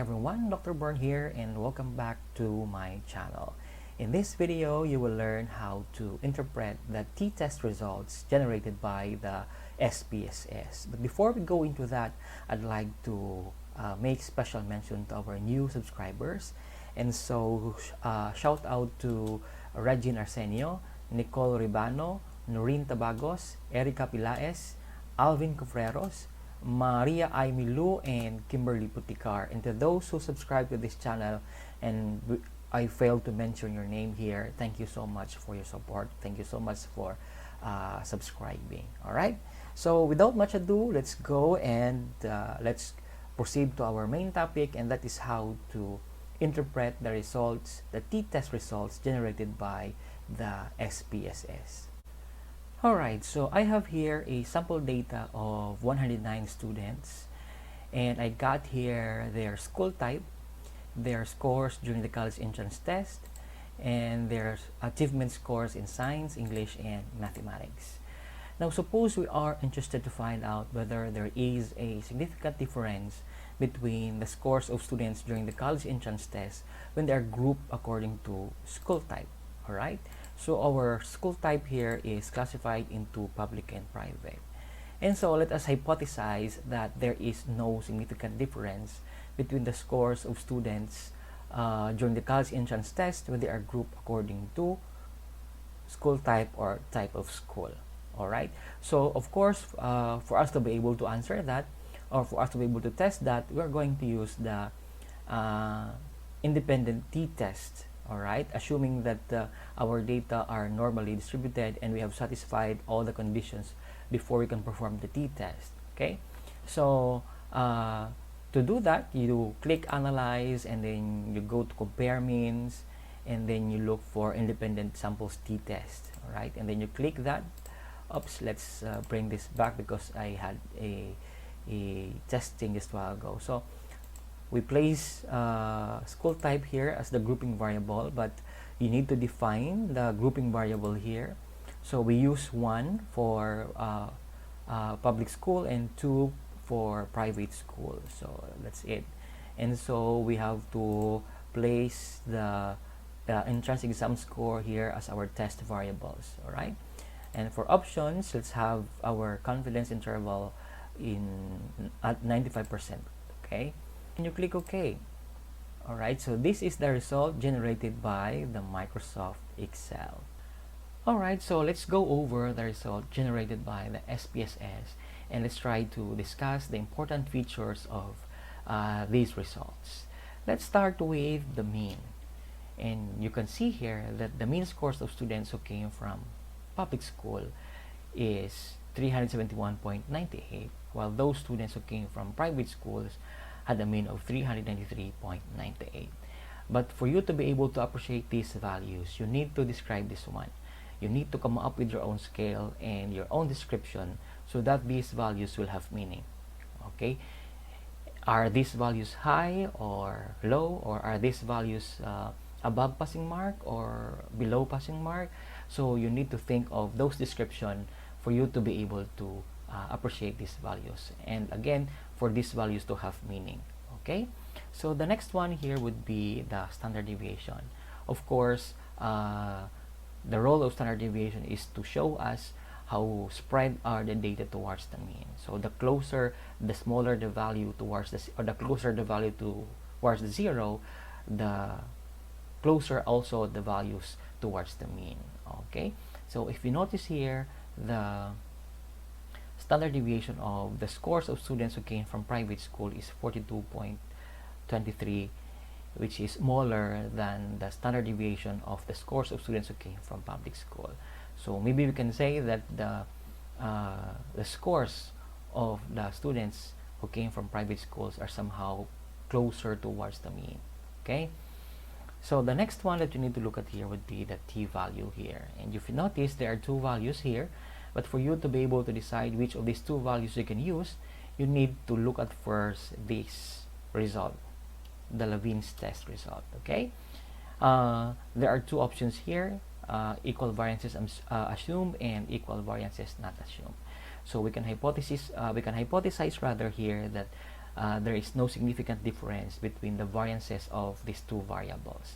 everyone, Dr. Byrne here and welcome back to my channel. In this video, you will learn how to interpret the t-test results generated by the SPSS. But before we go into that, I'd like to make special mention to our new subscribers. And so, shout out to Regine Arsenio, Nicole Ribano, Noreen Tabagos, Erica Pilaes, Alvin Cofreros, Maria Aimilu, and Kimberly Puticar. And to those who subscribe to this channel and I failed to mention your name here, thank you so much for your support. Thank you so much for subscribing. Alright, so without much ado, let's go and let's proceed to our main topic, and that is how to interpret the results, the t-test results generated by the SPSS. Alright, so I have here a sample data of 109 students, and I got here their school type, their scores during the college entrance test, and their achievement scores in science, English, and mathematics. Now suppose we are interested to find out whether there is a significant difference between the scores of students during the college entrance test when they are grouped according to school type. Alright, so our school type here is classified into public and private. And so let us hypothesize that there is no significant difference between the scores of students during the college entrance test when they are grouped according to school type or type of school. Alright, so of course, for us to be able to answer that, or for us to be able to test that, we're going to use the independent t-test. Alright, assuming that our data are normally distributed and we have satisfied all the conditions before we can perform the t-test. Okay, so to do that, you click analyze and then you go to compare means, and then you look for independent samples t-test. Alright, and then you click that. Oops, let's bring this back because I had a testing just a while ago. So we place school type here as the grouping variable, but you need to define the grouping variable here. So we use 1 for public school and 2 for private school. So that's it. And so we have to place the entrance exam score here as our test variables. All right. And for options, let's have our confidence interval at 95%. Okay. And you click OK. Alright, so this is the result generated by the Microsoft Excel. Alright, so let's go over the result generated by the SPSS, and let's try to discuss the important features of these results. Let's start with the mean. And you can see here that the mean scores of students who came from public school is 371.98, while those students who came from private schools had a mean of 393.98. But for you to be able to appreciate these values, you need to describe this one. You need to come up with your own scale and your own description so that these values will have meaning. Okay? Are these values high or low, or are these values above passing mark or below passing mark? So you need to think of those descriptions for you to be able to appreciate these values, and again for these values to have meaning. Okay, so the next one here would be the standard deviation. Of course, the role of standard deviation is to show us how spread are the data towards the mean. So the closer, the smaller the value towards the, or the closer the value towards the 0, the closer also the values towards the mean. Okay, so if you notice here, the standard deviation of the scores of students who came from private school is 42.23, which is smaller than the standard deviation of the scores of students who came from public school. So maybe we can say that the scores of the students who came from private schools are somehow closer towards the mean. Okay, so the next one that you need to look at here would be the t-value here, and if you notice there are 2 values here. But for you to be able to decide which of these 2 values you can use, you need to look at first this result, the Levine's test result. Okay, there are 2 options here: equal variances assumed and equal variances not assumed. So we can hypothesize rather here that there is no significant difference between the variances of these two variables.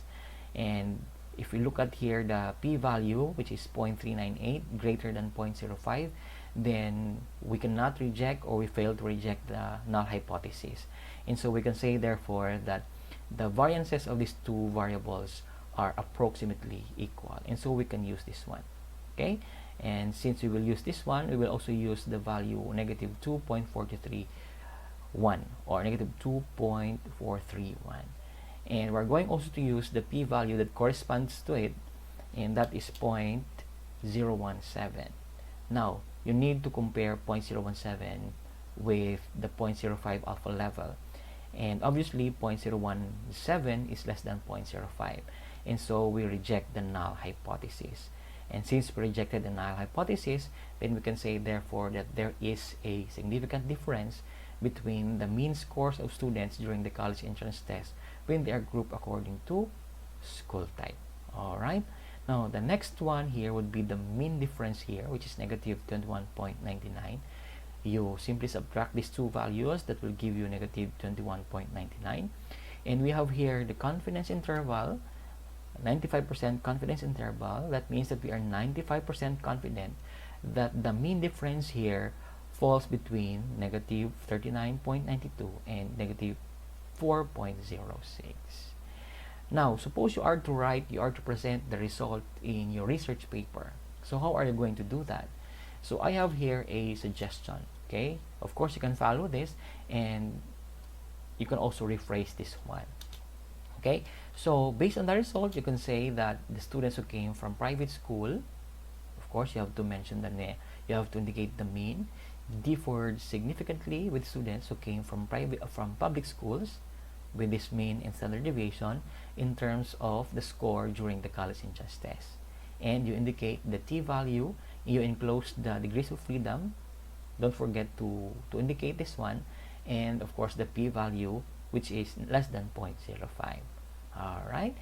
And if we look at here the p-value, which is 0.398 greater than 0.05, then we cannot reject, or we fail to reject, the null hypothesis. And so we can say therefore that the variances of these two variables are approximately equal, and so we can use this one. Okay, and since we will use this one, we will also use the value negative 2.431 or negative 2.431, and we're going also to use the p-value that corresponds to it, and that is 0.017. Now you need to compare 0.017 with the 0.05 alpha level, and obviously 0.017 is less than 0.05, and so we reject the null hypothesis. And since we rejected the null hypothesis, then we can say therefore that there is a significant difference between the mean scores of students during the college entrance test when they are grouped according to school type. Alright, now the next one here would be the mean difference here, which is negative 21.99. You simply subtract these two values, that will give you negative 21.99. And we have here the confidence interval, 95% confidence interval. That means that we are 95% confident that the mean difference here falls between negative 39.92 and negative 4.06. Now, suppose you are to present the result in your research paper. So how are you going to do that? So I have here a suggestion. Okay, of course you can follow this, and you can also rephrase this one. Okay, so based on the result, you can say that the students who came from private school, of course you have to mention you have to indicate the mean, differed significantly with students who came from public schools with this mean and standard deviation in terms of the score during the college entrance test. And you indicate the t-value, you enclose the degrees of freedom, don't forget to indicate this one, and of course the p-value, which is less than 0.05. All right.